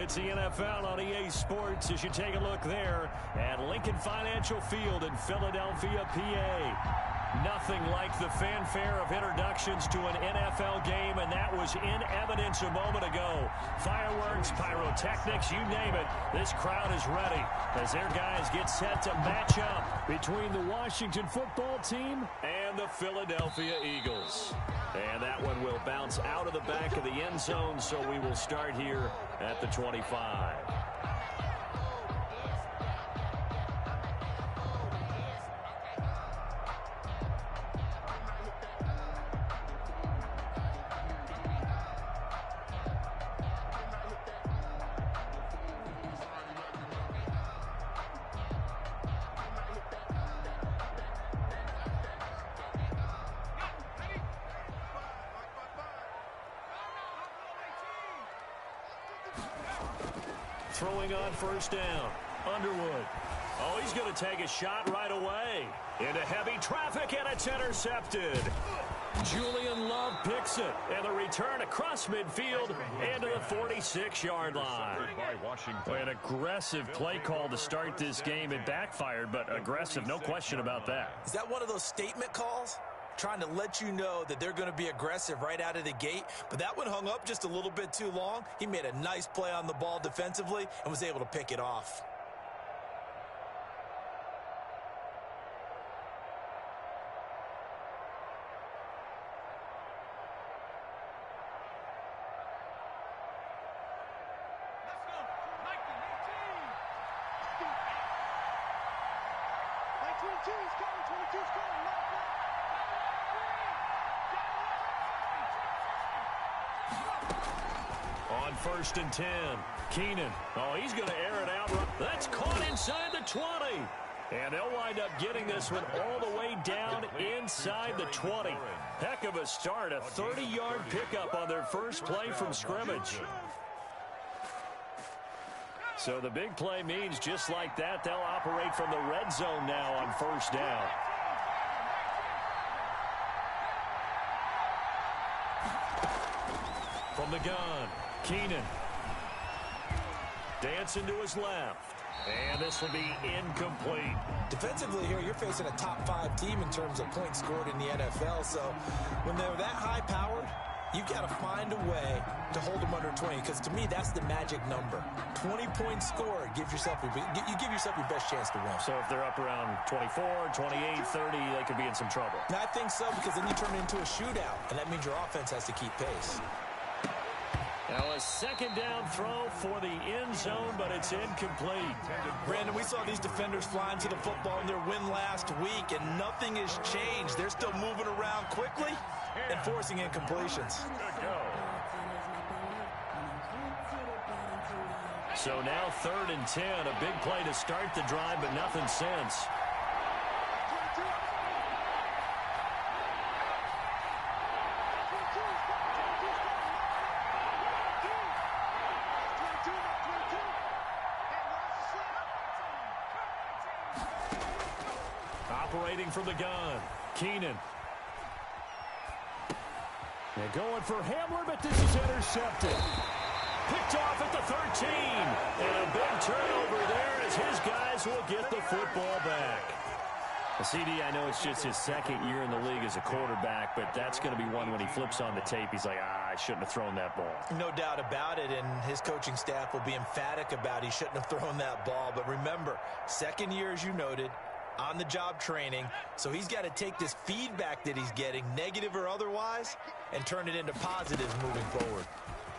It's the NFL on EA Sports as you take a look there at Lincoln Financial Field in Philadelphia, PA. Nothing like the fanfare of introductions to an NFL game, and that was in evidence a moment ago. Fireworks, pyrotechnics, you name it. This crowd is ready as their guys get set to match up between the Washington football team and the Philadelphia Eagles. And that one will bounce out of the back of the end zone, so we will start here at the 25. Throwing on first down. Underwood. Oh, he's going to take a shot right away. Into heavy traffic, and it's intercepted. Julian Love picks it. And the return across midfield into the 46-yard line. An aggressive play call to start this game. It backfired, but aggressive, no question about that. Is that one of those statement calls? Trying to let you know that they're going to be aggressive right out of the gate, but that one hung up just a little bit too long. He made a nice play on the ball defensively and was able to pick it off. On first and 10, Keenan. Oh, he's going to air it out. That's caught inside the 20. And they'll wind up getting this one all the way down inside the 20. Heck of a start, a 30-yard pickup on their first play from scrimmage. So the big play means just like that, they'll operate from the red zone now on first down. From the gun, Keenan. Dancing to his left. And this will be incomplete. Defensively here, you're facing a top-5 team in terms of points scored in the NFL. So when they're that high-powered, you've got to find a way to hold them under 20. Because to me, that's the magic number. 20 points scored, you give yourself your best chance to win. So if they're up around 24, 28, 30, they could be in some trouble. And I think so, because then you turn it into a shootout. And that means your offense has to keep pace. Now a second down throw for the end zone, but it's incomplete. Brandon, we saw these defenders flying to the football in their win last week, and nothing has changed. They're still moving around quickly and forcing incompletions. So now third and 10, a big play to start the drive, but nothing since. Operating from the gun, Keenan. They're going for Hamler, but this is intercepted. Picked off at the 13. And a big turnover there as his guys will get the football back. Well, CD, I know it's just his second year in the league as a quarterback, but that's going to be one when he flips on the tape. He's like, I shouldn't have thrown that ball. No doubt about it, and his coaching staff will be emphatic about he shouldn't have thrown that ball. But remember, second year, as you noted, on-the-job training, so he's got to take this feedback that he's getting, negative or otherwise, and turn it into positives moving forward.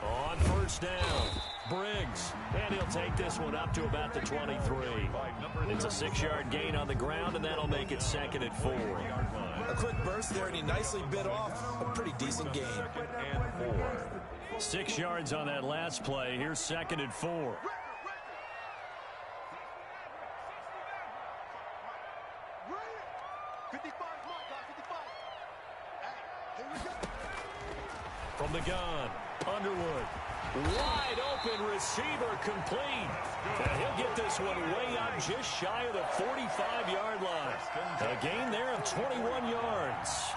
On first down, Briggs, and he'll take this one up to about the 23. It's a 6-yard gain on the ground, and that'll make it second and 4. A quick burst there, and he nicely bit off a pretty decent gain. 6 yards on that last play. Here's second and 4. From the gun, Underwood. Wide open receiver complete. And he'll get this one way up just shy of the 45-yard line. A gain there of 21 yards.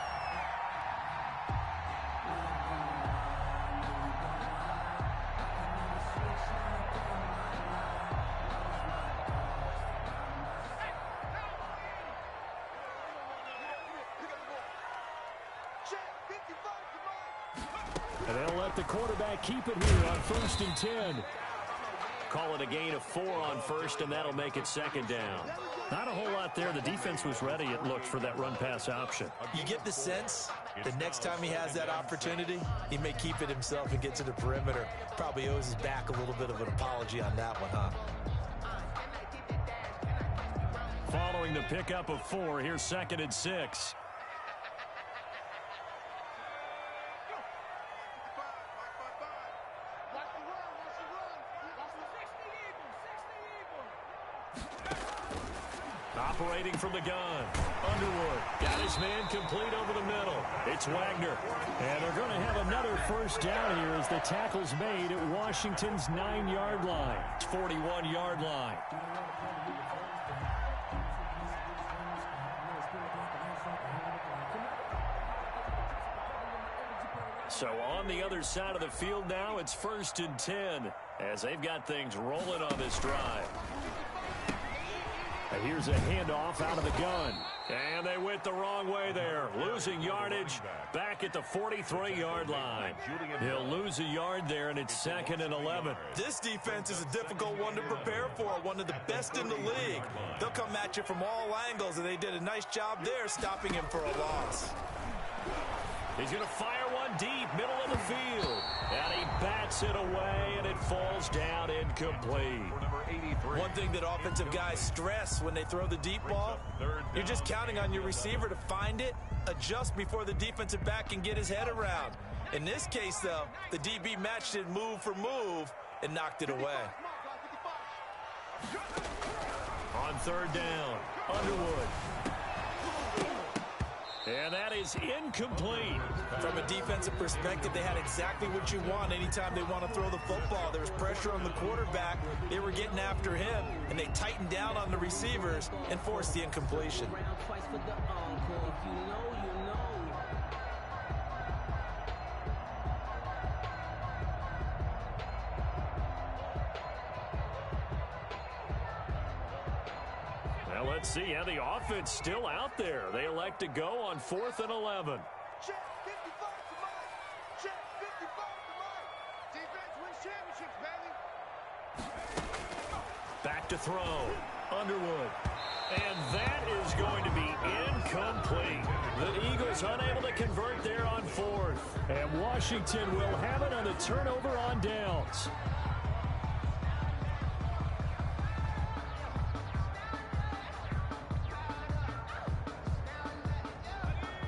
And they'll let the quarterback keep it here on 1st and 10. Call it a gain of 4 on first, and that'll make it 2nd down. Not a whole lot there. The defense was ready, it looked, for that run-pass option. You get the sense the next time he has that opportunity, he may keep it himself and get to the perimeter. Probably owes his back a little bit of an apology on that one, huh? Following the pickup of 4, here's 2nd and 6. Operating from the gun, Underwood got his man complete over the middle. It's Wagner. And they're going to have another 1st down here as the tackle's made at Washington's 9-yard line. It's 41-yard line. So on the other side of the field now, it's 1st and 10 as they've got things rolling on this drive. And here's a handoff out of the gun. And they went the wrong way there. Losing yardage back at the 43-yard line. He'll lose a yard there, and it's 2nd and 11. This defense is a difficult one to prepare for, one of the best in the league. They'll come at you from all angles, and they did a nice job there stopping him for a loss. He's going to fire one deep, middle of the field. And he bats it away, and it falls down incomplete. One thing that offensive guys stress when they throw the deep ball, you're just counting on your receiver to find it, adjust before the defensive back can get his head around. In this case, though, the DB matched it move for move and knocked it away. On 3rd down, Underwood. And that is incomplete. From a defensive perspective, they had exactly what you want anytime they want to throw the football. There was pressure on the quarterback. They were getting after him, and they tightened down on the receivers and forced the incompletion. Well, let's see how the offense still out there. They elect to go on 4th and 11. Check 55 to Mike. Check 55 to Mike. Defense wins championships, baby. Back to throw. Underwood. And that is going to be incomplete. The Eagles unable to convert there on 4th. And Washington will have it on the turnover on downs.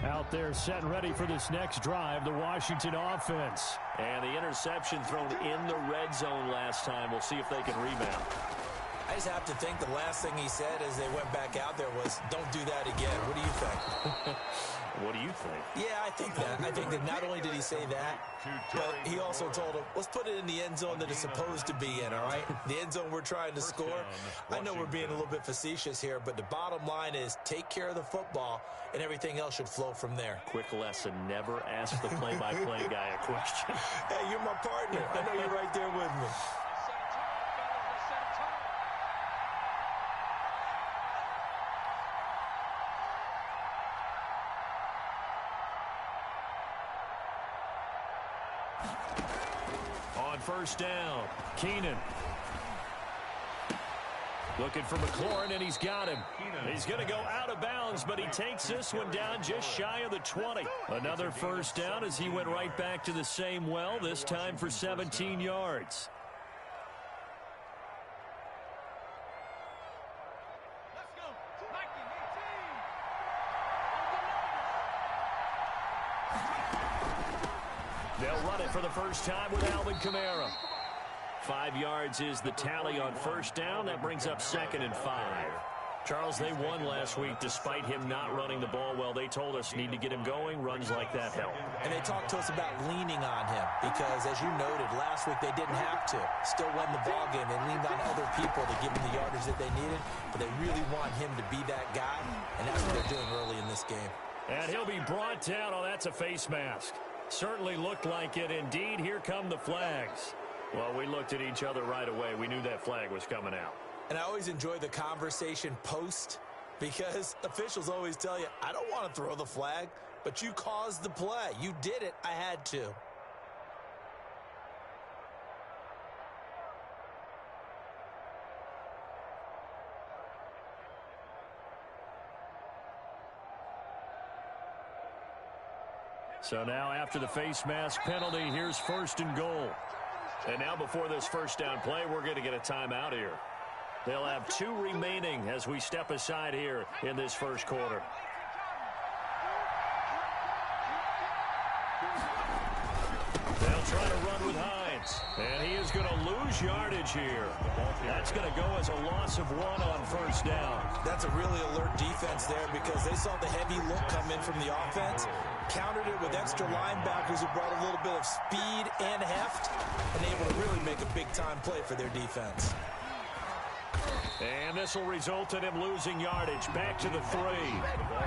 Out there set and ready for this next drive, the Washington offense. And the interception thrown in the red zone last time. We'll see if they can rebound. I just have to think the last thing he said as they went back out there was, don't do that again. What do you think? What do you think? Yeah, I think that. I think that not only did he say that, but he also told him, let's put it in the end zone that it's supposed to be in, all right? The end zone we're trying to score. I know we're being a little bit facetious here, but the bottom line is take care of the football, and everything else should flow from there. Quick lesson, never ask the play-by-play guy a question. Hey, you're my partner. I know you're right there with me. On 1st down, Keenan. Looking for McLaurin, and he's got him. He's going to go out of bounds, but he takes this one down just shy of the 20. Another 1st down as he went right back to the same well, this time for 17 yards. They'll run it for the first time with Alvin Kamara. 5 yards is the tally on 1st down. That brings up 2nd and 5. Charles, they won last week despite him not running the ball well. They told us need to get him going. Runs like that help. And they talked to us about leaning on him because, as you noted, last week they didn't have to. Still won the ball game. They leaned on other people to give them the yardage that they needed, but they really want him to be that guy, and that's what they're doing early in this game. And he'll be brought down. Oh, that's a face mask. Certainly looked like it. Indeed, here come the flags. Well, we looked at each other right away. We knew that flag was coming out. And I always enjoy the conversation post because officials always tell you, I don't want to throw the flag. but you caused the play. You did it. I had to. So now after the face mask penalty, here's 1st and goal. And now before this first down play, we're going to get a timeout here. They'll have 2 remaining as we step aside here in this first quarter. They'll try to run with Hines. And he is going to lose yardage here. That's going to go as a loss of 1 on 1st down. That's a really alert defense there because they saw the heavy look come in from the offense, countered it with extra linebackers who brought a little bit of speed and heft, and able to really make a big-time play for their defense. And this will result in him losing yardage. Back to the 3.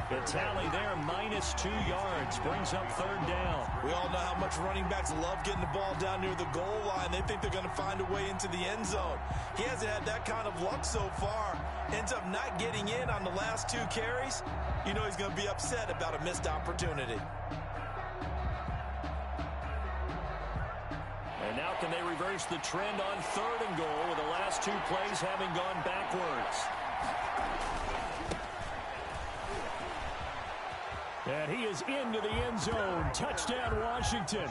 The tally there, -2 yards, brings up 3rd down. We all know how much running backs love getting the ball down near the goal line. They think they're going to find a way into the end zone. He hasn't had that kind of luck so far. Ends up not getting in on the last 2 carries. You know he's going to be upset about a missed opportunity. And now can they reverse the trend on 3rd and goal with the last 2 plays having gone backwards? And he is into the end zone. Touchdown, Washington.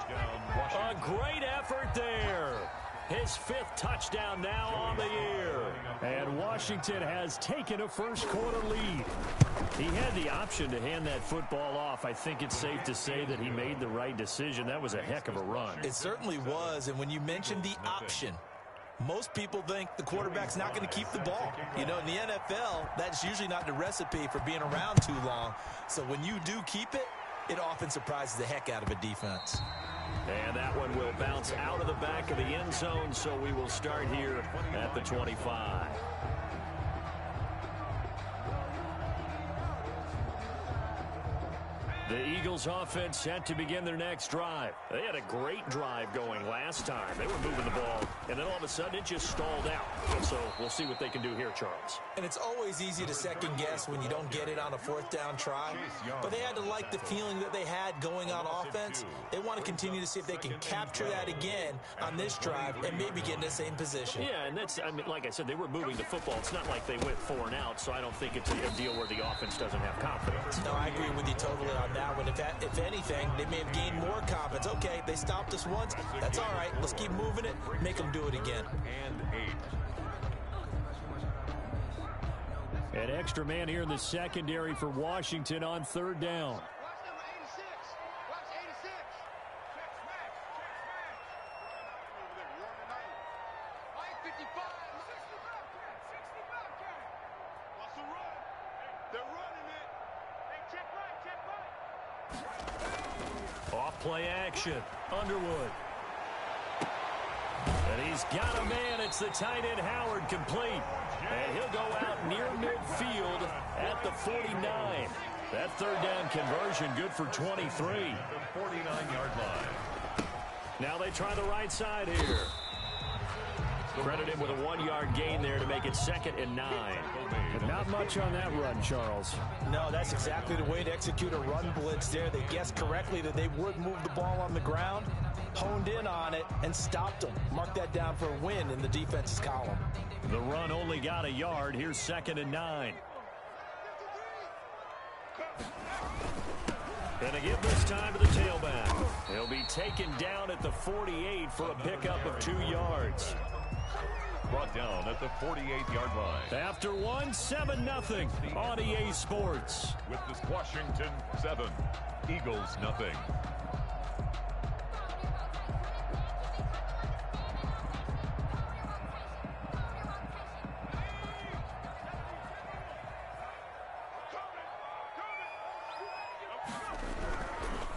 A great effort there. His 5th touchdown now on the year. And Washington has taken a first quarter lead. He had the option to hand that football off. I think it's safe to say that he made the right decision. That was a heck of a run. It certainly was. And when you mentioned the option, most people think the quarterback's not going to keep the ball. You know, in the NFL, that's usually not the recipe for being around too long. So when you do keep it, it often surprises the heck out of a defense. And that one will bounce out of the back of the end zone, so we will start here at the 25. The Eagles offense set to begin their next drive. They had a great drive going last time. They were moving the ball, and then all of a sudden it just stalled out. So we'll see what they can do here, Charles. And it's always easy to second guess when you don't get it on a 4th down try. But they had to like the feeling that they had going on offense. They want to continue to see if they can capture that again on this drive and maybe get in the same position. Yeah, and that's, I mean, like I said, they were moving the football. It's not like they went 4 and out, so I don't think it's a deal where the offense doesn't have confidence. No, I agree with you totally on that one. If anything, they may have gained more confidence. Okay, they stopped us once. That's all right. Let's keep moving it. Make them do it again. An extra man here in the secondary for Washington on 3rd down. Watch number 86. Watch 86. Check smash. Check smash. 55. 65 count. Watch the run. They're running it. Hey, check right. Check right. Off play action. Underwood. And he's got a man. It's the tight end Howard, complete. And he'll go out near midfield at the 49. That 3rd down conversion good for 23. The 49-yard line. Now they try the right side here. Credit him with a 1-yard gain there to make it 2nd and 9. But not much on that run, Charles. No, that's exactly the way to execute a run blitz there. They guessed correctly that they would move the ball on the ground, honed in on it, and stopped them. Mark that down for a win in the defense's column. The run only got a yard. Here's 2nd and 9. And a give this time to the tailback. He'll be taken down at the 48 for a pickup of 2 yards. Brought down at the 48-yard line. After 7-0 on EA Sports. With this Washington 7, Eagles nothing.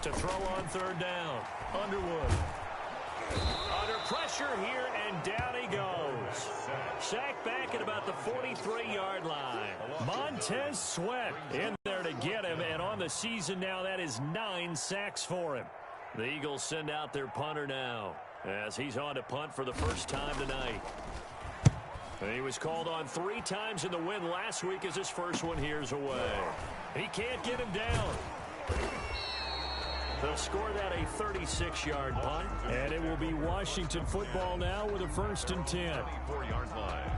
To throw on 3rd down. Underwood. Under pressure here, and down he goes. Sacked back at about the 43-yard line. Montez Sweat in there to get him, and on the season now, that is 9 sacks for him. The Eagles send out their punter now, as he's on to punt for the first time tonight. He was called on 3 times in the win last week as his first one here's away. He can't get him down. They'll score that a 36-yard punt. And it will be Washington football now with a 1st and 10. 24-yard line.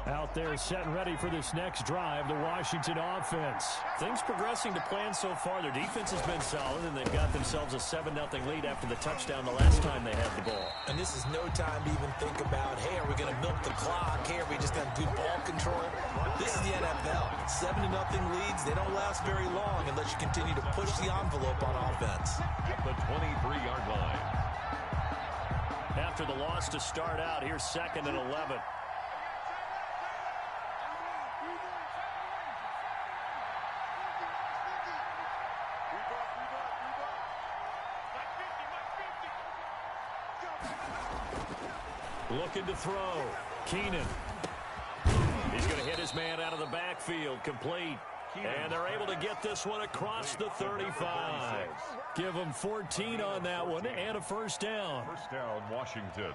Out there set and ready for this next drive, the Washington offense. Things progressing to plan so far. Their defense has been solid, and they've got themselves a 7-0 lead after the touchdown the last time they had the ball. And this is no time to even think about, hey, are we going to milk the clock? Hey, are we just going to do ball control? This is the NFL. 7-0 leads. They don't last very long unless you continue to push the envelope on offense. At the 23-yard line. After the loss to start out, here's 2nd and 11. Looking to throw. Keenan. He's going to hit his man out of the backfield. Complete. And they're able to get this one across the 35. Give them 14 on that one and a 1st down. 1st down, Washington.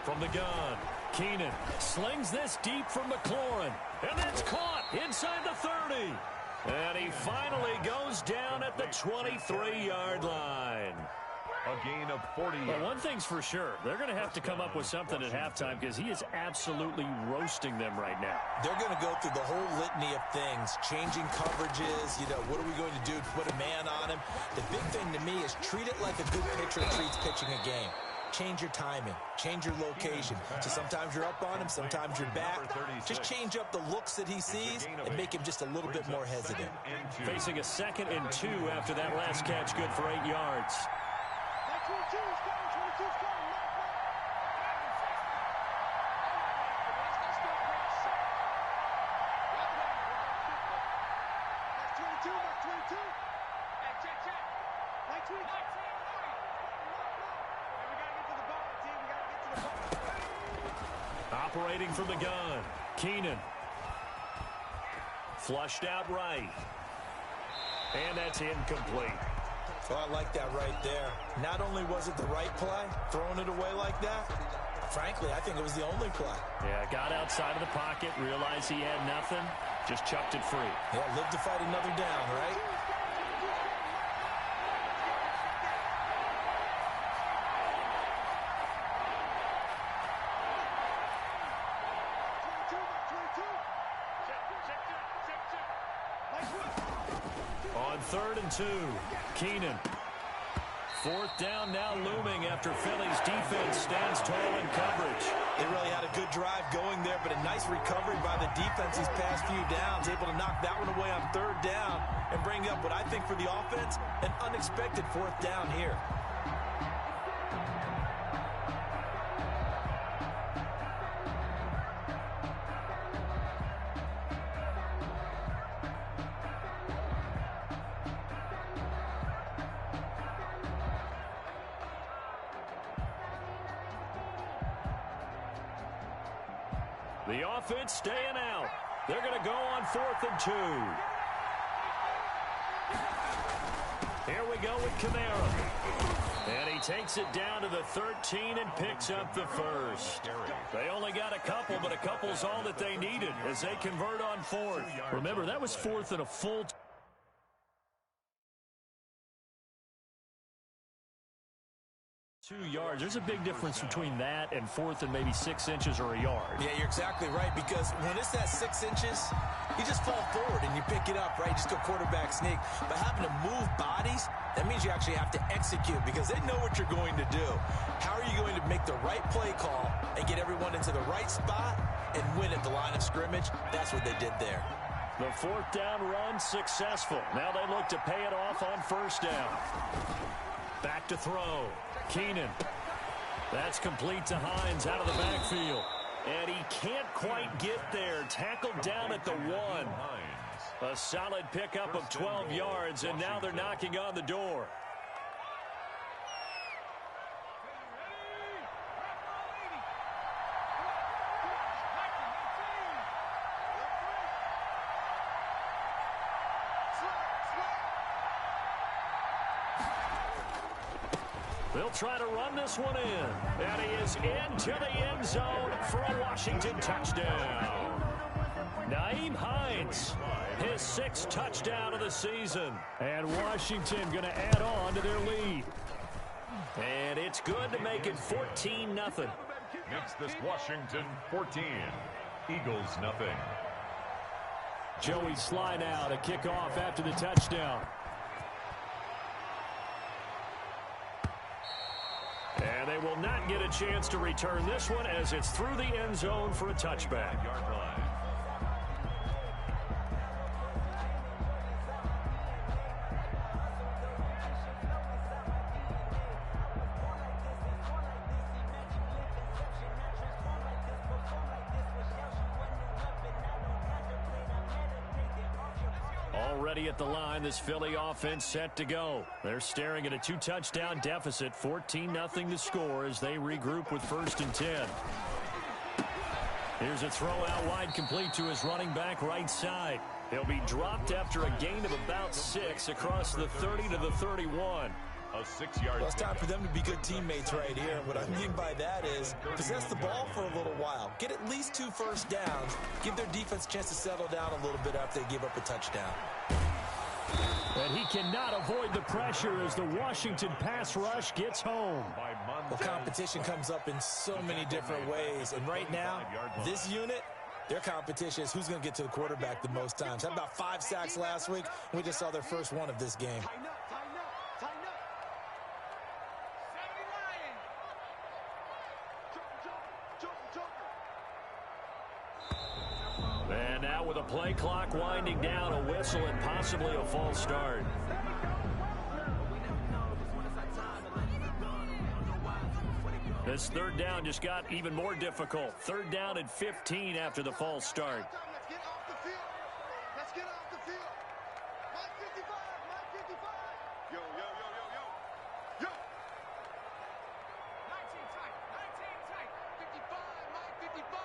From the gun, Keenan slings this deep from McLaurin. And that's caught inside the 30. And he finally goes down at the 23-yard line. A gain of 40. Well, one thing's for sure. They're going to have to come up with something at halftime because he is absolutely roasting them right now. They're going to go through the whole litany of things, changing coverages, what are we going to do to put a man on him? The big thing to me is treat it like a good pitcher treats pitching a game. Change your timing, change your location. So sometimes you're up on him, sometimes you're back. Just change up the looks that he sees and make him just a little bit more hesitant. Facing a 2nd and 2 after that last catch, good for 8 yards. Operating from the gun, Keenan. Flushed out right. And that's incomplete. Oh, I like that right there. Not only was it the right play, throwing it away like that, frankly, I think it was the only play. Yeah, got outside of the pocket, realized he had nothing, just chucked it free. Yeah, live to fight another down, right? On 3rd and 2, Keenan. 4th down now looming after Philly's defense stands tall in coverage. They really had a good drive going there, but a nice recovery by the defense these past few downs, able to knock that one away on 3rd down and bring up what I think for the offense, an unexpected 4th down here. The offense staying out. They're going to go on 4th and 2. Here we go with Kamara. And he takes it down to the 13 and picks up the 1st. They only got a couple, but a couple's all that they needed as they convert on 4th. Remember, that was 4th and a full 2 yards. There's a big difference between that and 4th and maybe 6 inches or a yard. Yeah, you're exactly right, because when it's that 6 inches, you just fall forward and you pick it up, right? Just go quarterback sneak. But having to move bodies, that means you actually have to execute because they know what you're going to do. How are you going to make the right play call and get everyone into the right spot and win at the line of scrimmage? That's what they did there. The 4th down run successful. Now they look to pay it off on 1st down. Back to throw. Keenan. That's complete to Hines out of the backfield. And he can't quite get there. Tackled down at the 1. A solid pickup of 12 yards, and now they're knocking on the door. They'll try to run this one in. And he is into the end zone for a Washington touchdown. Nyheim Hines, his 6th touchdown of the season. And Washington going to add on to their lead. And it's good to make it 14-0. Makes this Washington 14. Eagles nothing. Joey Sly now to kick off after the touchdown. And they will not get a chance to return this one as it's through the end zone for a touchback. Yard line. Already at the line, this Philly offense set to go. They're staring at a 2-touchdown deficit, 14-0 to score as they regroup with 1st and 10. Here's a throw out wide, complete to his running back right side. He'll be dropped after a gain of about 6 across the 30 to the 31. A 6-yard. Well, it's time for them to be good teammates right here. And what I mean by that is possess the ball for a little while. Get at least 2 first downs. Give their defense a chance to settle down a little bit after they give up a touchdown. And he cannot avoid the pressure as the Washington pass rush gets home. Well, competition comes up in so many different ways. And right now, this unit, their competition is who's going to get to the quarterback the most times. Had about 5 sacks last week. We just saw their first one of this game. And now with a play clock winding down, a whistle and possibly a false start. This 3rd down just got even more difficult. 3rd down and 15 after the false start. Let's get off the field. Let's get off the field. Mike 55, Mike 55. Yo, yo, yo, yo, yo. Yo. 19 tight, 19 tight. 55, Mike 55.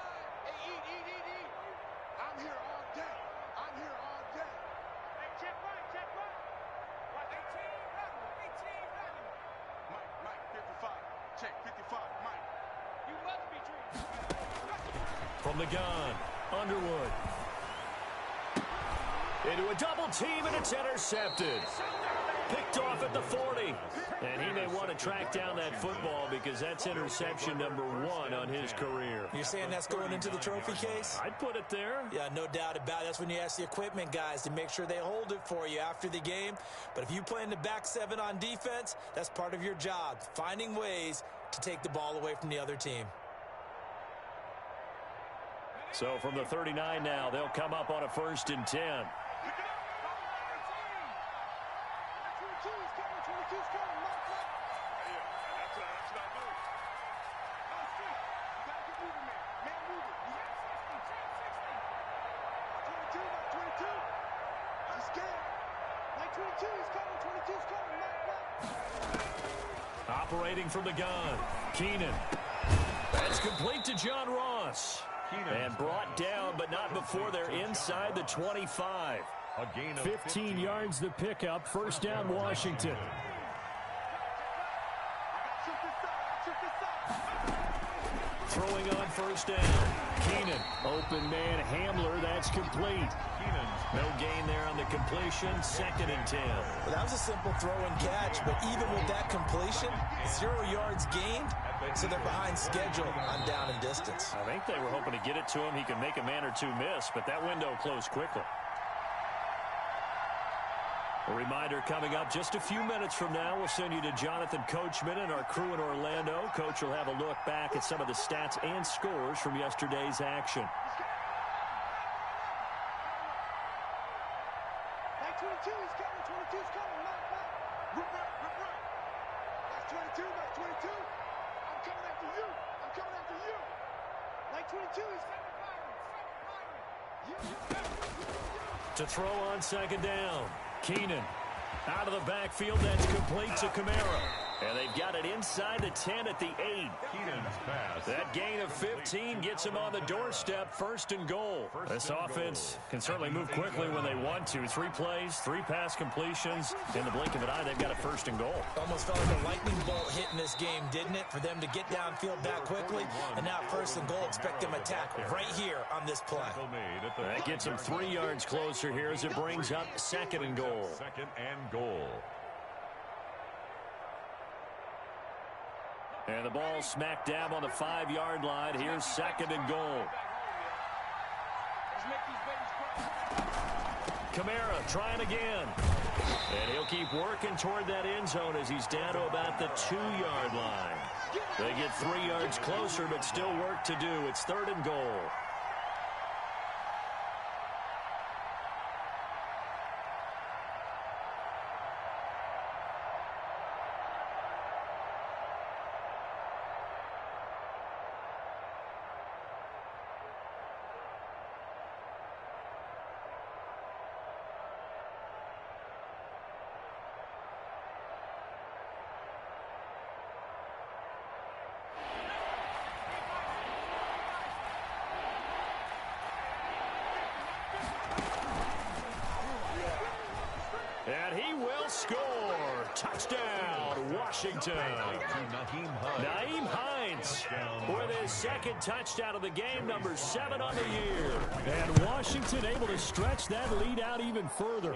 Hey, eat. I'm here all day. I'm here all day. Hey, check right, check right. What, 18 Avenue. Mike 55. Check 55, Mike. You must be dreaming. From the gun, Underwood. Into a double team, and it's intercepted. Picked off at the 40. And he may want to track down that football because that's interception number 1 on his career. You're saying that's going into the trophy case? I'd put it there. Yeah, no doubt about it. That's when you ask the equipment guys to make sure they hold it for you after the game. But if you play in the back 7 on defense, that's part of your job, finding ways to take the ball away from the other team. So from the 39 now, they'll come up on a 1st and 10. Operating from the gun, Keenan. That's complete to John Ross. And brought down, but not before they're inside the 25. A gain of 15 yards the pickup. 1st down, Washington. Throwing on 1st down. Keenan. Open man Hamler. That's complete. No gain there on the completion. 2nd and 10. Well, that was a simple throw and catch, but even with that completion, 0 yards gained, so they're behind schedule on down and distance. I think they were hoping to get it to him. He could make a man or 2 miss, but that window closed quickly. A reminder coming up just a few minutes from now. We'll send you to Jonathan Coachman and our crew in Orlando. Coach will have a look back at some of the stats and scores from yesterday's action. 22, Mike 22. I'm coming after you. I'm coming after you. Mike 22, he's coming by me. To throw on second down. Keenan out of the backfield. That's complete to Kamara. And they've got it inside the 10 at the 8. Keenan's pass. That gain of 15 gets him on the doorstep, 1st and goal. This offense can certainly move quickly when they want to. 3 plays, 3 pass completions. In the blink of an eye, they've got a 1st and goal. Almost felt like a lightning bolt hit in this game, didn't it? For them to get downfield that quickly. And now 1st and goal, expect them attack right here on this play. That gets them 3 yards closer here as it brings up 2nd and goal. 2nd and goal. And the ball smack dab on the 5-yard line. Here's 2nd and goal. Kamara trying again. And he'll keep working toward that end zone as he's down to about the 2-yard line. They get 3 yards closer, but still work to do. It's 3rd and goal. And he will score. Touchdown, Washington. Nyheim Hines with his 2nd touchdown of the game, number 7 on the year. And Washington able to stretch that lead out even further.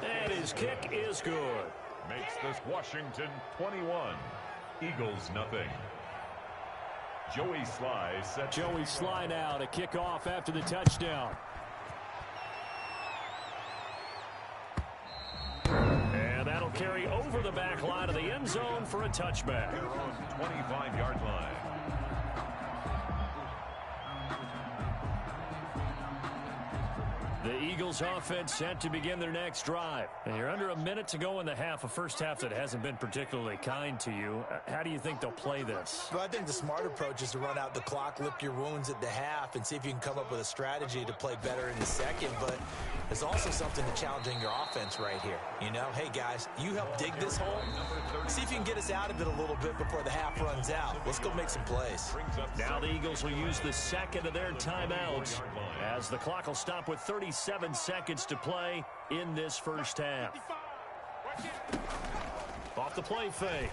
And his kick is good. Makes this Washington 21. Eagles nothing. Joey Sly set. Joey Sly now to kick off after the touchdown. And that'll carry over the back line of the end zone for a touchback. They're on 25-yard line. The Eagles offense set to begin their next drive. And you're under a minute to go in the half, a first half that hasn't been particularly kind to you. How do you think they'll play this? Well, I think the smart approach is to run out the clock, lick your wounds at the half, and see if you can come up with a strategy to play better in the second. But there's also something to challenging your offense right here. You know, hey, guys, you help dig this hole. See if you can get us out of it a little bit before the half runs out. Let's go make some plays. Now the Eagles will use the 2nd of their timeouts as the clock will stop with 37 seconds to play in this first half. Off the play fake.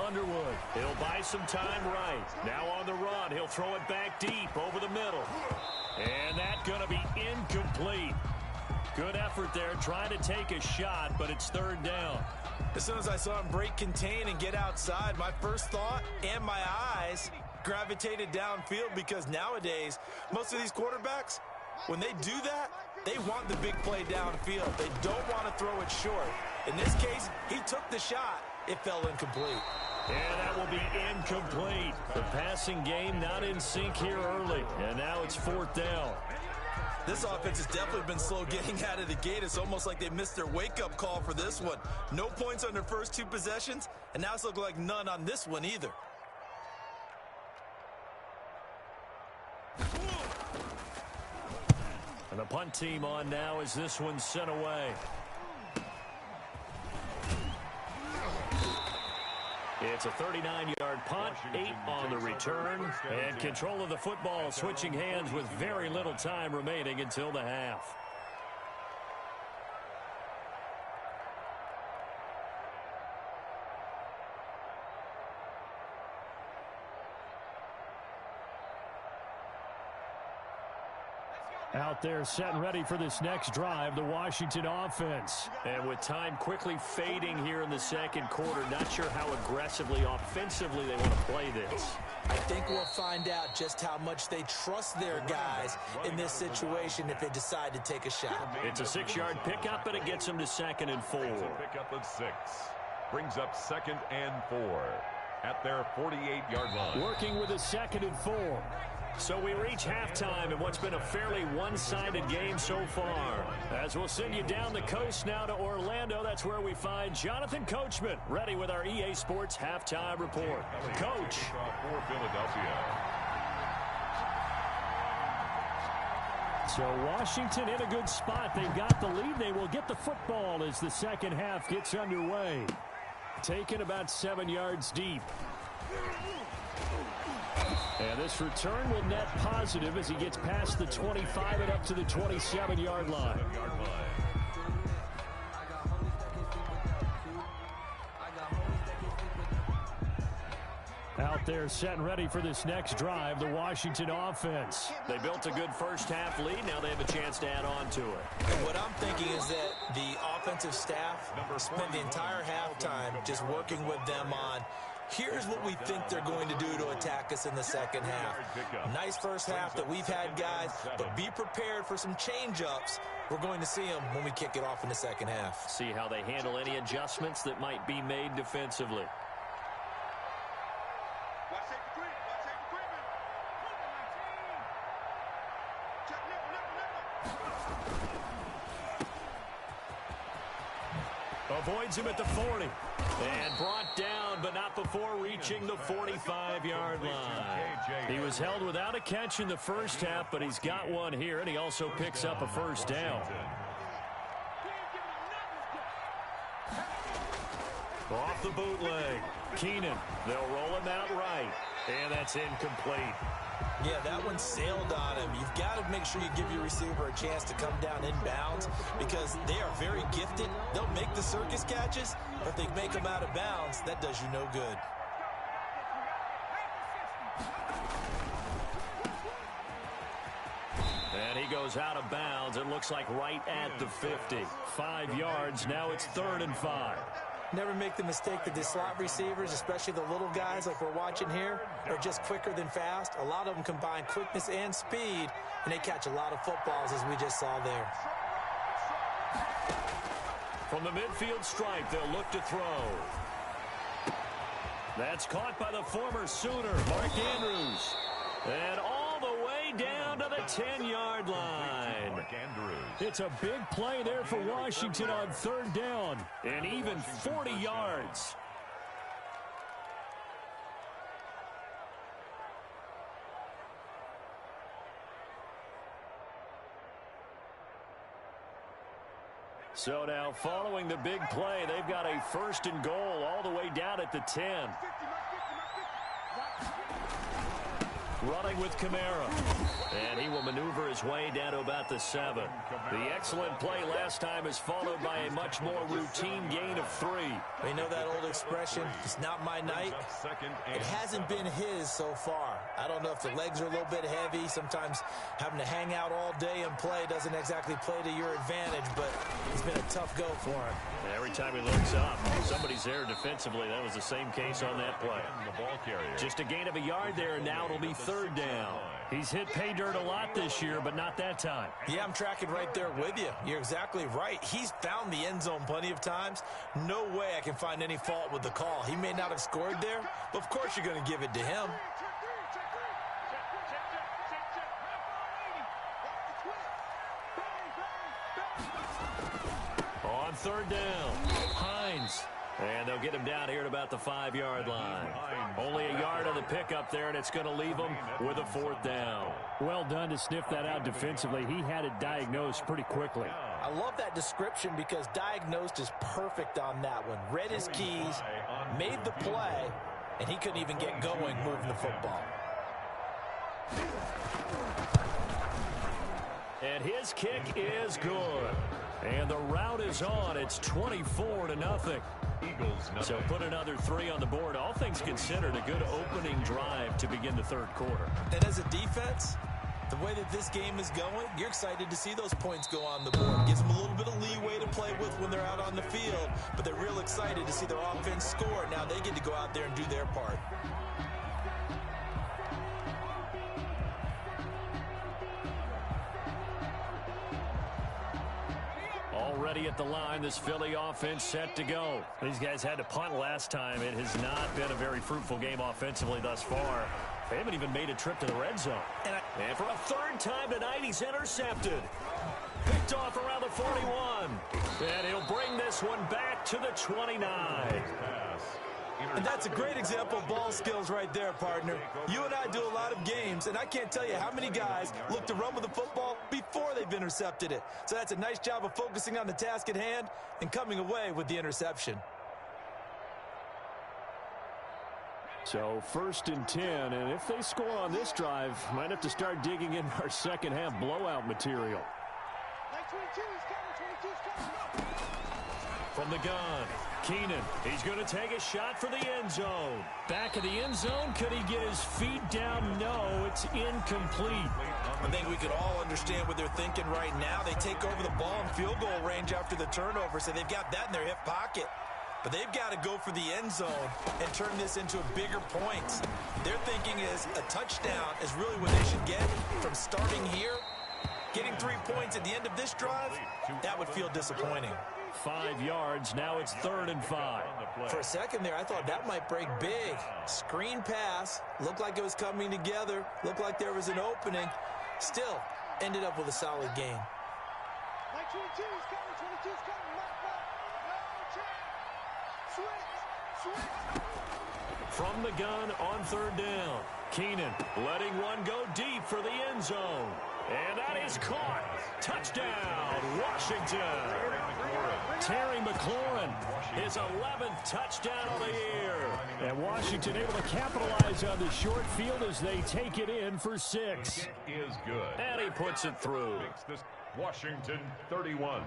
Underwood, he'll buy some time right. Now on the run, he'll throw it back deep over the middle. And that's going to be incomplete. Good effort there trying to take a shot, but it's 3rd down. As soon as I saw him break contain and get outside, my first thought and my eyes gravitated downfield, because nowadays, most of these quarterbacks, when they do that, they want the big play downfield. They don't want to throw it short. In this case, he took the shot. It fell incomplete. And that will be incomplete. The passing game not in sync here early. And now it's 4th down. This offense has definitely been slow getting out of the gate. It's almost like they missed their wake-up call for this one. No points on their first 2 possessions, and now it's looking like none on this one either. And the punt team on now as this one's sent away. It's a 39-yard punt, 8 on the return, and control of the football switching hands with very little time remaining until the half. Out there set and ready for this next drive, the Washington offense. And with time quickly fading here in the second quarter, not sure how aggressively, offensively they want to play this. I think we'll find out just how much they trust their guys in this situation if they decide to take a shot. It's a 6-yard pickup, and it gets them to 2nd and 4. Pickup of 6. Brings up 2nd and 4 at their 48-yard line. Working with a 2nd and 4. So we reach halftime in what's been a fairly one-sided game so far. As we'll send you down the coast now to Orlando, that's where we find Jonathan Coachman, ready with our EA Sports Halftime Report. Coach. For Philadelphia. So Washington in a good spot. They've got the lead. They will get the football as the second half gets underway. Taken about 7 yards deep. And this return will net positive as he gets past the 25 and up to the 27-yard line. Out there set and ready for this next drive, the Washington offense. They built a good first half lead. Now they have a chance to add on to it. And what I'm thinking is that the offensive staff spent the entire halftime just working with them on, here's what we think they're going to do to attack us in the second half. Nice first half that we've had, guys, but be prepared for some change-ups. We're going to see them when we kick it off in the second half. See how they handle any adjustments that might be made defensively. Avoids him at the 40. And brought down, but not before reaching the 45-yard line. He was held without a catch in the first half, but he's got one here, and he also picks up a first down. Off the bootleg. Keenan. They'll roll him out right. And that's incomplete. Yeah, that one sailed on him. You've got to make sure you give your receiver a chance to come down inbounds because they are very gifted. They'll make the circus catches, but if they make them out of bounds, that does you no good. And he goes out of bounds. It looks like right at the 50. 5 yards. Now it's 3rd and 5. Never make the mistake that the slot receivers, especially the little guys like we're watching here, are just quicker than fast. A lot of them combine quickness and speed, and they catch a lot of footballs, as we just saw there. From the midfield stripe, they'll look to throw. That's caught by the former Sooner, Mark Andrews. And all the way down to the 10-yard line. It's a big play there for Washington on 3rd down, and even 40 yards. So now following the big play, they've got a 1st and goal all the way down at the 10. Running with Kamara. And he will maneuver his way down to about the 7. The excellent play last time is followed by a much more routine gain of 3. We know that old expression, it's not my night. It hasn't been his so far. I don't know if the legs are a little bit heavy. Sometimes having to hang out all day and play doesn't exactly play to your advantage, but it's been a tough go for him. Every time he looks up, somebody's there defensively. That was the same case on that play. Just a gain of a yard there, and now it'll be 3rd down. He's hit pay dirt a lot this year, but not that time. Yeah, I'm tracking right there with you. You're exactly right. He's found the end zone plenty of times. No way I can find any fault with the call. He may not have scored there, but of course you're going to give it to him. On 3rd down, Hines. And they'll get him down here at about the 5-yard line. Only a yard on the pickup there, and it's going to leave him with a 4th down. Well done to sniff that out defensively. He had it diagnosed pretty quickly. I love that description because diagnosed is perfect on that one. Read his keys, made the play, and he couldn't even get going moving the football. And his kick is good. And the route is on. It's 24-0. So put another 3 on the board. All things considered, a good opening drive to begin the 3rd quarter. And as a defense, the way that this game is going, you're excited to see those points go on the board. Gives them a little bit of leeway to play with when they're out on the field, but they're real excited to see their offense score. Now they get to go out there and do their part. Already at the line, this Philly offense set to go. These guys had to punt last time. It has not been a very fruitful game offensively thus far. They haven't even made a trip to the red zone. And for a third time tonight, he's intercepted. Picked off around the 41. And he'll bring this one back to the 29. And that's a great example of ball skills right there, partner. You and I do a lot of games, and I can't tell you how many guys look to run with the football before they've intercepted it. So that's a nice job of focusing on the task at hand and coming away with the interception. So 1st and 10, and if they score on this drive, might have to start digging in our second half blowout material. From the gun, Keenan, he's going to take a shot for the end zone. Back of the end zone, could he get his feet down? No, it's incomplete. I think we could all understand what they're thinking right now. They take over the ball in field goal range after the turnover, so they've got that in their hip pocket. But they've got to go for the end zone and turn this into a bigger point. Their thinking is a touchdown is really what they should get from starting here. Getting 3 points at the end of this drive, that would feel disappointing. 5 yards, now it's 3rd and 5. For a second there, I thought that might break big. Screen pass, looked like it was coming together, looked like there was an opening. Still, ended up with a solid gain. From the gun on 3rd down, Keenan letting one go deep for the end zone. And that is caught. Touchdown, Washington. Terry McLaurin, his 11th touchdown of the year. And Washington able to capitalize on the short field as they take it in for 6. Is good. And he puts it through. Washington 31,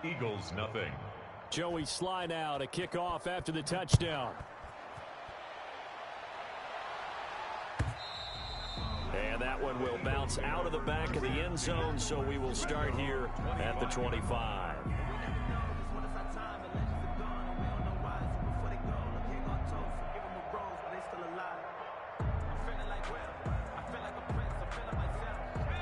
Eagles nothing. Joey Slye now to kick off after the touchdown. And that one will bounce out of the back of the end zone, so we will start here at the 25.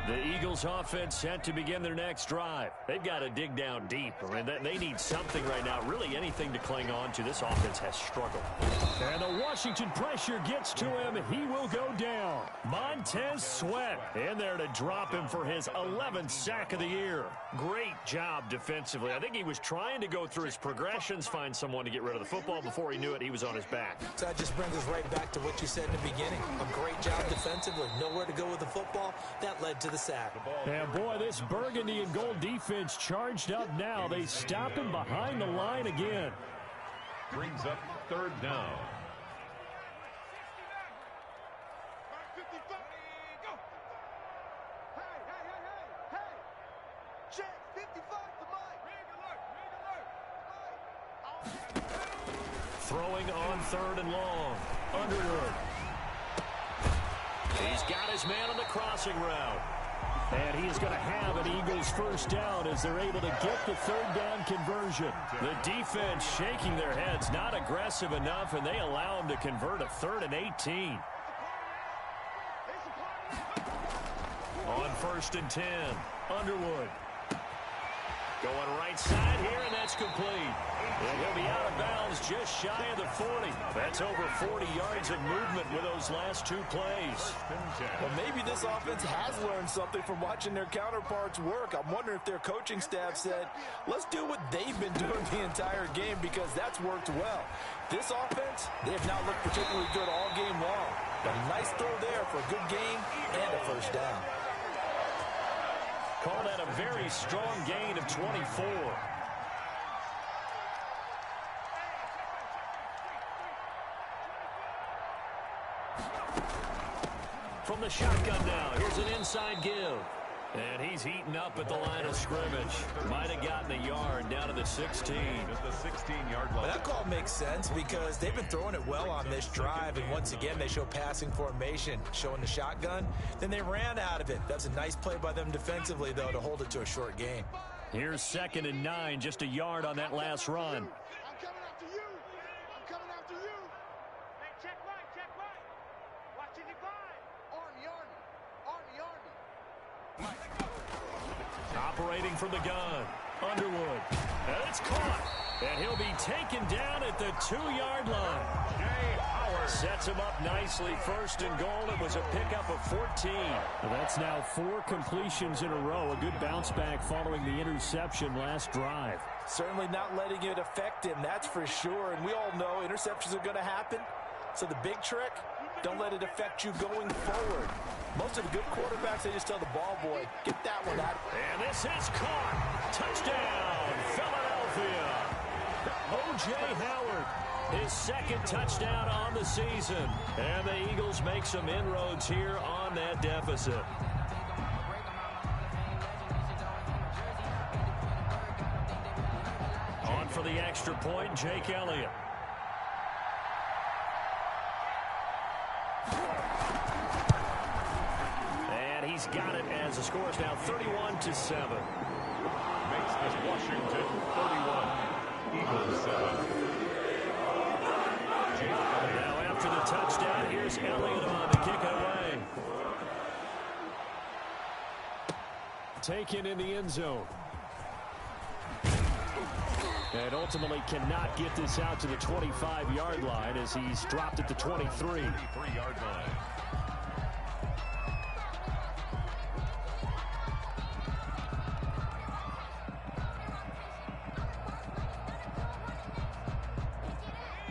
The Eagles offense set to begin their next drive. They've got to dig down deep. I mean, they need something right now, really anything to cling on to. This offense has struggled. And the Washington pressure gets to him. He will go down. Montez Sweat in there to drop him for his 11th sack of the year. Great job defensively. I think he was trying to go through his progressions, find someone to get rid of the football. Before he knew it, he was on his back. So that just brings us right back to what you said in the beginning. A great job defensively. Nowhere to go with the football. That led to the sack. And boy, this burgundy and gold defense charged up now. They stop him behind the line again. Brings up 3rd down. Throwing on 3rd and long. Underwood. He's got his man on the crossing route. And he is going to have an Eagles first down as they're able to get the 3rd down conversion. The defense shaking their heads, not aggressive enough, and they allow him to convert a 3rd and 18. On 1st and 10, Underwood. Going right side here, and that's complete. And he'll be out of bounds just shy of the 40. That's over 40 yards of movement with those last 2 plays. Well, maybe this offense has learned something from watching their counterparts work. I'm wondering if their coaching staff said, let's do what they've been doing the entire game because that's worked well. This offense, they have not looked particularly good all game long. But a nice throw there for a good gain and a first down. Call that a very strong gain of 24. From the shotgun now, here's an inside give. And he's heating up at the line of scrimmage. Might have gotten a yard down to the 16. At the 16-yard line. Well, that call makes sense because they've been throwing it well on this drive, and once again they show passing formation, showing the shotgun. Then they ran out of it. That's a nice play by them defensively, though, to hold it to a short gain. Here's 2nd and 9, just a yard on that last run. I'm coming after you. I'm coming after you. Hey, check right, check right. Watching it by. Army. Operating from the gun, Underwood. And it's caught. And he'll be taken down at the 2-yard line. Sets him up nicely. First and goal. It was a pickup of 14. Well, that's now 4 completions in a row. A good bounce back following the interception last drive. Certainly not letting it affect him, that's for sure. And we all know interceptions are going to happen. So the big trick, don't let it affect you going forward. Most of the good quarterbacks, they just tell the ball boy, get that one out. And this is caught. Touchdown, Philadelphia. O.J. Howard, his second touchdown on the season. And the Eagles make some inroads here on that deficit. On for the extra point, Jake Elliott. And he's got it as the score is now 31-7. Makes this Washington 31. Eagles 7. Now after the touchdown, here's Elliott on to kick it away. Taken in the end zone. And ultimately cannot get this out to the 25-yard line as he's dropped at the 23. 33-yard line.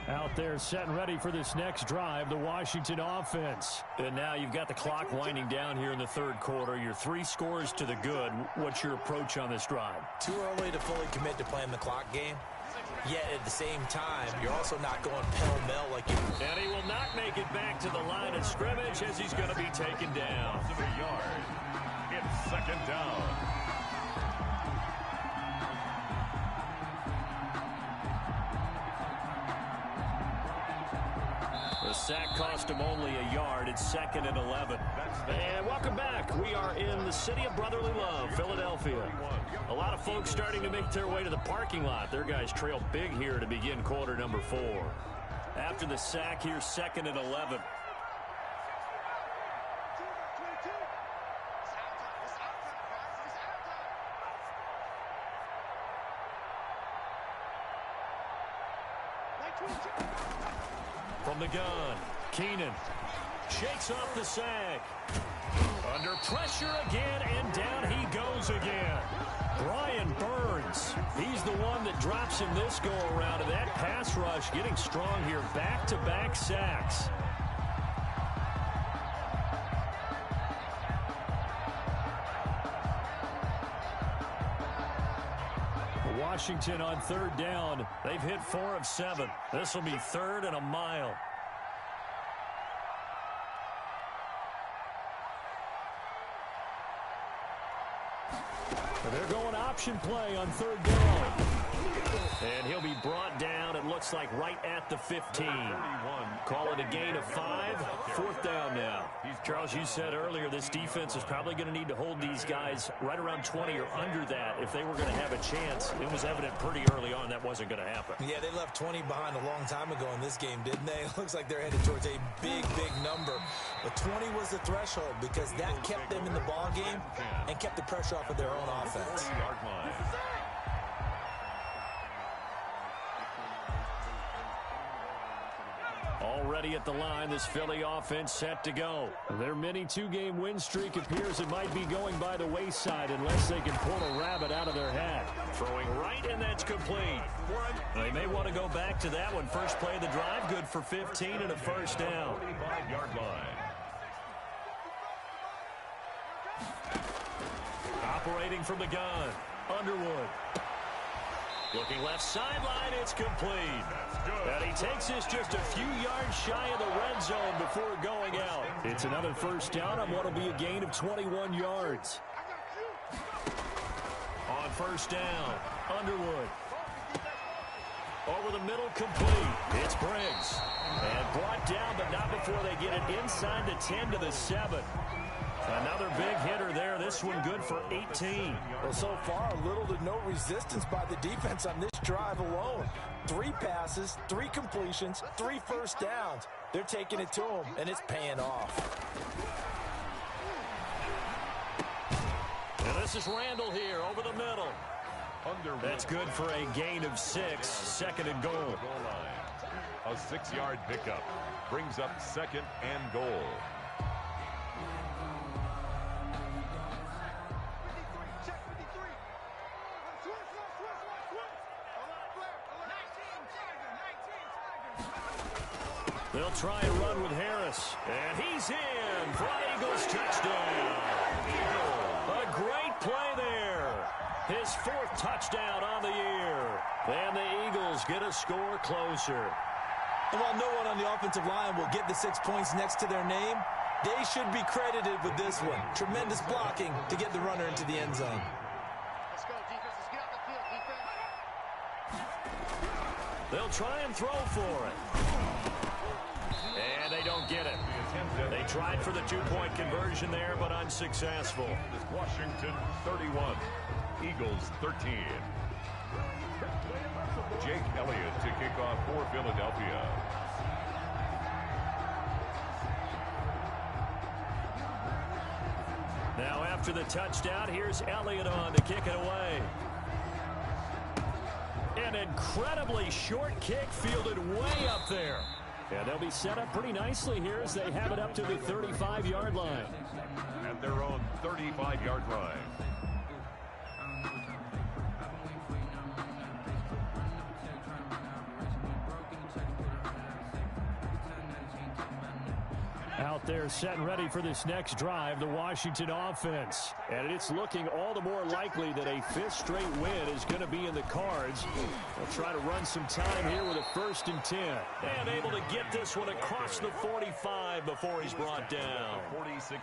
Out there set and ready for this next drive, the Washington offense. And now you've got the clock winding down here in the third quarter. You're 3 scores to the good. What's your approach on this drive? Too early to fully commit to playing the clock game. Yet at the same time, you're also not going pell-mell like you. And he will not make it back to the line of scrimmage as he's going to be taken down. Loss of a yard. It's second down. The sack cost him only a yard. It's 2nd and 11. And welcome back. We are in the city of brotherly love, Philadelphia. A lot of folks starting to make their way to the parking lot. Their guys trail big here to begin quarter number 4. After the sack, here's 2nd and 11. From the gun, Keenan shakes off the sack. Under pressure again, and down he goes again. Brian Burns, he's the one that drops him this go-around, and that pass rush getting strong here. Back-to-back sacks. Washington on 3rd down. They've hit 4 of 7. This will be 3rd and a mile. They're going option play on 3rd down. And he'll be brought down, it looks like, right at the 15. Call it a gain of 5. 4th down now. Charles, you said earlier this defense is probably going to need to hold these guys right around 20 or under that if they were going to have a chance. It was evident pretty early on that wasn't going to happen. Yeah, they left 20 behind a long time ago in this game, didn't they? It looks like they're headed towards a big, big number. But 20 was the threshold because that kept them in the ball game and kept the pressure off of their own offense. 40-yard line. Already at the line, this Philly offense set to go. Their mini 2-game win streak appears it might be going by the wayside unless they can pull a rabbit out of their hat. Throwing right, and that's complete. They may want to go back to that one. First play of the drive, good for 15 and a first down. 45-yard line. Operating from the gun, Underwood. Looking left sideline, it's complete. And he takes this just a few yards shy of the red zone before going out. It's another first down on what will be a gain of 21 yards. On first down, Underwood. Over the middle, complete. It's Briggs. And brought down, but not before they get it inside the 10 to the 7. Another big hitter there. This one good for 18. Well, so far, little to no resistance by the defense on this drive alone. 3 passes, 3 completions, 3 first downs. They're taking it to them, and it's paying off. And this is Randall here over the middle. That's good for a gain of 6, second and goal. Goal line. A 6-yard pickup brings up second and goal. They'll try and run with Harris. And he's in for an Eagles touchdown. A great play there. His 4th touchdown on the year. And the Eagles get a score closer. And while no one on the offensive line will get the 6 points next to their name, they should be credited with this one. Tremendous blocking to get the runner into the end zone. Let's go, defense. Let's get out the field, defense. They'll try and throw for it. And they don't get it. They tried for the 2-point conversion there, but unsuccessful. Washington 31, Eagles 13. Jake Elliott to kick off for Philadelphia. Now after the touchdown, here's Elliott on to kick it away. An incredibly short kick fielded way up there. And they'll be set up pretty nicely here as they have it up to the 35-yard line. At their own 35-yard line. Out there set and ready for this next drive, the Washington offense. And it's looking all the more likely that a 5th straight win is going to be in the cards. They'll try to run some time here with a 1st and 10. And able to get this one across the 45 before he's brought down.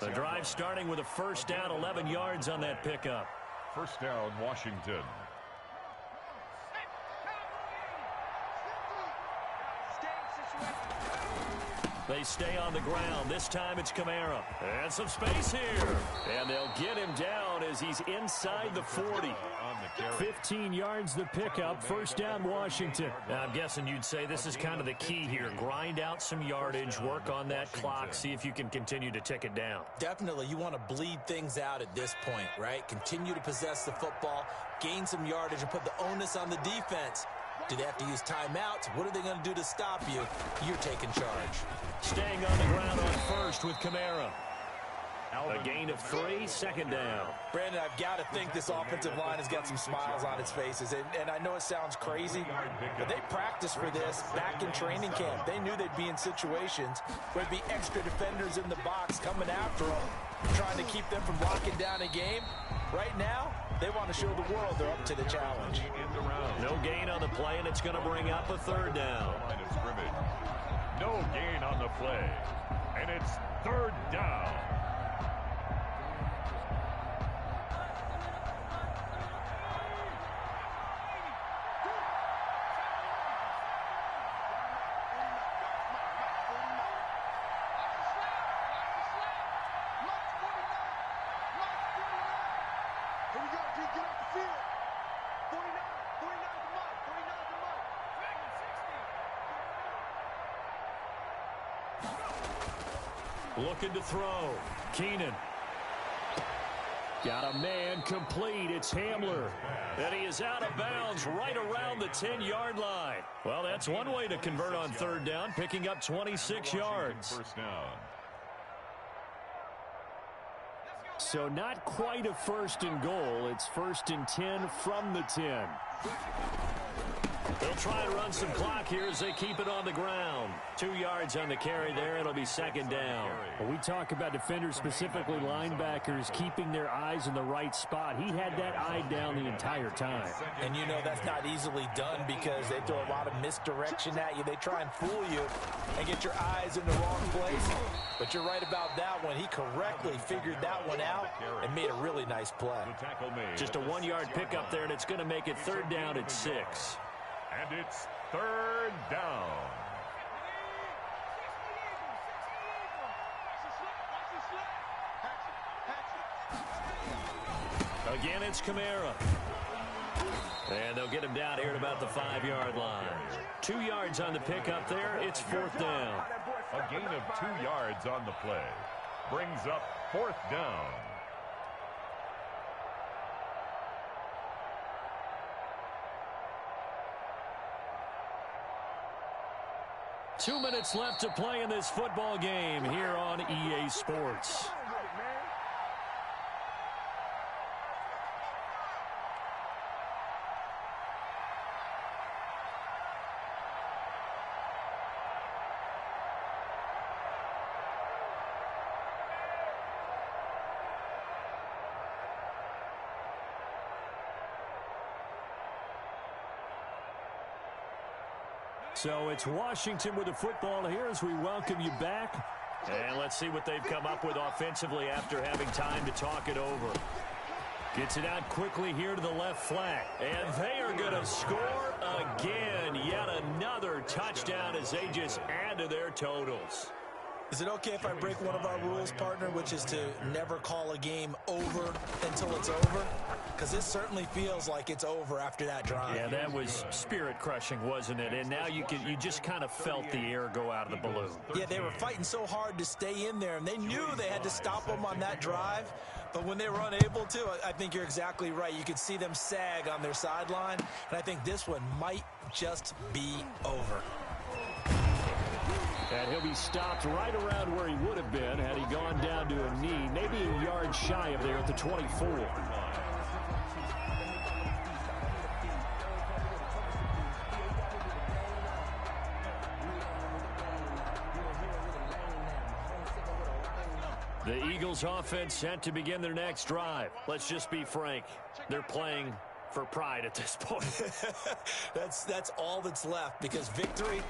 The drive starting with a 1st down, 11 yards on that pickup. 1st down, Washington. They stay on the ground. This time it's Kamara. And some space here. And they'll get him down as he's inside the 40. 15 yards the pickup. 1st down, Washington. Now, I'm guessing you'd say this is kind of the key here. Grind out some yardage, work on that clock, see if you can continue to tick it down. Definitely, you want to bleed things out at this point, right? Continue to possess the football, gain some yardage, and put the onus on the defense. Do they have to use timeouts? What are they going to do to stop you? You're taking charge. Staying on the ground on 1st with Kamara. A gain of 3, 2nd down. Brandon, I've got to think this offensive line has got some smiles on its faces. And I know it sounds crazy, but they practiced for this back in training camp. They knew they'd be in situations where there'd be extra defenders in the box coming after them, trying to keep them from locking down a game. Right now, they want to show the world they're up to the challenge. No gain on the play, and it's going to bring up a 3rd down. Line of scrimmage. No gain on the play. And it's 3rd down. Looking to throw. Keenan. Got a man complete. It's Hamler. And he is out of bounds right around the 10-yard line. Well, that's one way to convert on 3rd down, picking up 26 yards. 1st down. So not quite a 1st and goal. It's 1st and 10 from the 10. They'll try and run some clock here as they keep it on the ground. 2 yards on the carry there. It'll be 2nd down. When we talk about defenders, specifically linebackers, keeping their eyes in the right spot, he had that eye down the entire time. And you know that's not easily done because they throw a lot of misdirection at you. They try and fool you and get your eyes in the wrong place. But you're right about that one. He correctly figured that one out and made a really nice play. Just a 1-yard pickup there, and it's going to make it 3rd down at 6. And it's 3rd down. Again, it's Kamara. And they'll get him down here at about the 5-yard line. 2 yards on the pickup there. It's 4th down. A gain of 2 yards on the play. Brings up 4th down. 2 minutes left to play in this football game here on EA Sports. So it's Washington with the football here as we welcome you back. And let's see what they've come up with offensively after having time to talk it over. Gets it out quickly here to the left flank. And they are going to score again. Yet another touchdown as they just add to their totals. Is it okay if I break one of our rules, partner, which is to never call a game over until it's over? Because this certainly feels like it's over after that drive. Yeah, that was spirit-crushing, wasn't it? And now you just kind of felt the air go out of the balloon. Yeah, they were fighting so hard to stay in there, and they knew they had to stop them on that drive. But when they were unable to, I think you're exactly right. You could see them sag on their sideline, and I think this one might just be over. And he'll be stopped right around where he would have been had he gone down to a knee, maybe a yard shy of there at the 24. The Eagles offense set to begin their next drive. Let's just be frank. They're playing for pride at this point. That's all that's left, because victory,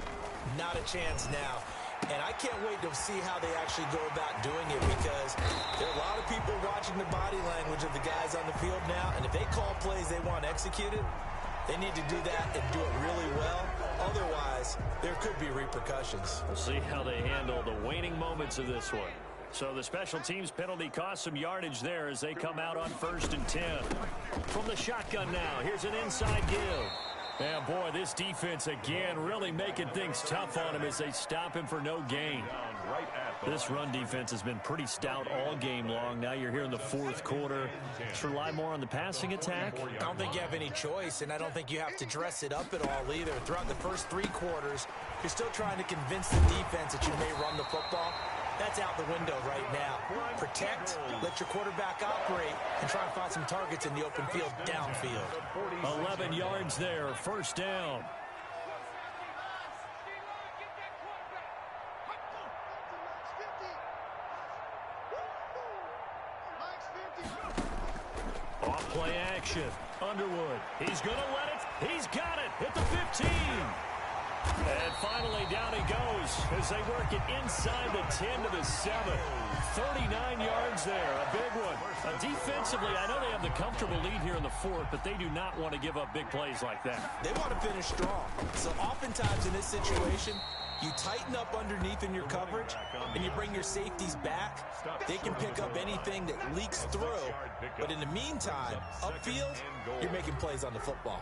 not a chance now. And I can't wait to see how they actually go about doing it, because there are a lot of people watching the body language of the guys on the field now, and if they call plays they want executed, they need to do that and do it really well. Otherwise, there could be repercussions. We'll see how they handle the waning moments of this one. So the special teams penalty cost some yardage there as they come out on 1st and 10. From the shotgun now, here's an inside give. And boy, this defense again really making things tough on him as they stop him for no gain. This run defense has been pretty stout all game long. Now you're here in the 4th quarter. Just rely more on the passing attack. I don't think you have any choice, and I don't think you have to dress it up at all either. Throughout the first 3 quarters, you're still trying to convince the defense that you may run the football. That's out the window right now. Protect, let your quarterback operate, and try and find some targets in the open field downfield. 11 yards there, 1st down. Off play action. Underwood. He's going to let it. He's got it at the 15. And finally, down he goes as they work it inside the 10 to the 7. 39 yards there, a big one. Defensively, I know they have the comfortable lead here in the 4th, but they do not want to give up big plays like that. They want to finish strong. So oftentimes in this situation, you tighten up underneath in your coverage, and you bring your safeties back. They can pick up anything that leaks through. But in the meantime, upfield, you're making plays on the football.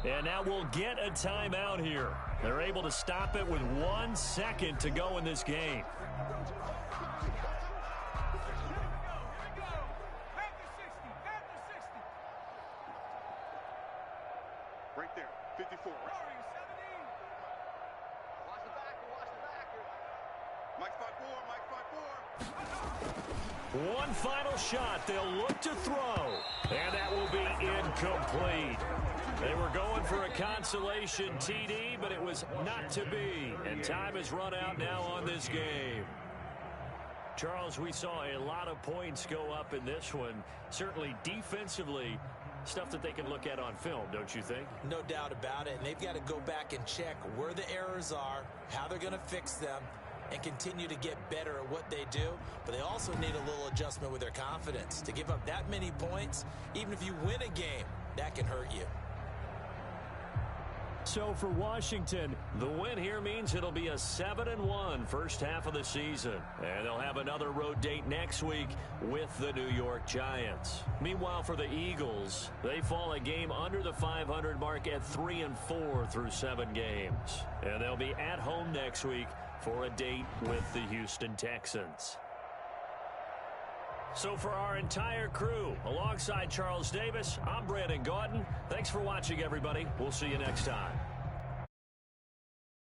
And now we'll get a timeout here. They're able to stop it with 1 second to go in this game. Right there, 54. Watch the back. Mike's 5-4. 1 final shot. They'll look to throw. And that will be incomplete. They were going for a consolation TD, but it was not to be. And time has run out now on this game. Charles, we saw a lot of points go up in this one. Certainly defensively, stuff that they can look at on film, don't you think? No doubt about it. And they've got to go back and check where the errors are, how they're going to fix them, and continue to get better at what they do. But they also need a little adjustment with their confidence. To give up that many points, even if you win a game, that can hurt you. So for Washington, the win here means it'll be a 7-1 first half of the season. And they'll have another road date next week with the New York Giants. Meanwhile, for the Eagles, they fall a game under the 500 mark at 3-4 through 7 games. And they'll be at home next week for a date with the Houston Texans. So for our entire crew, alongside Charles Davis, I'm Brandon Gaudin. Thanks for watching, everybody. We'll see you next time.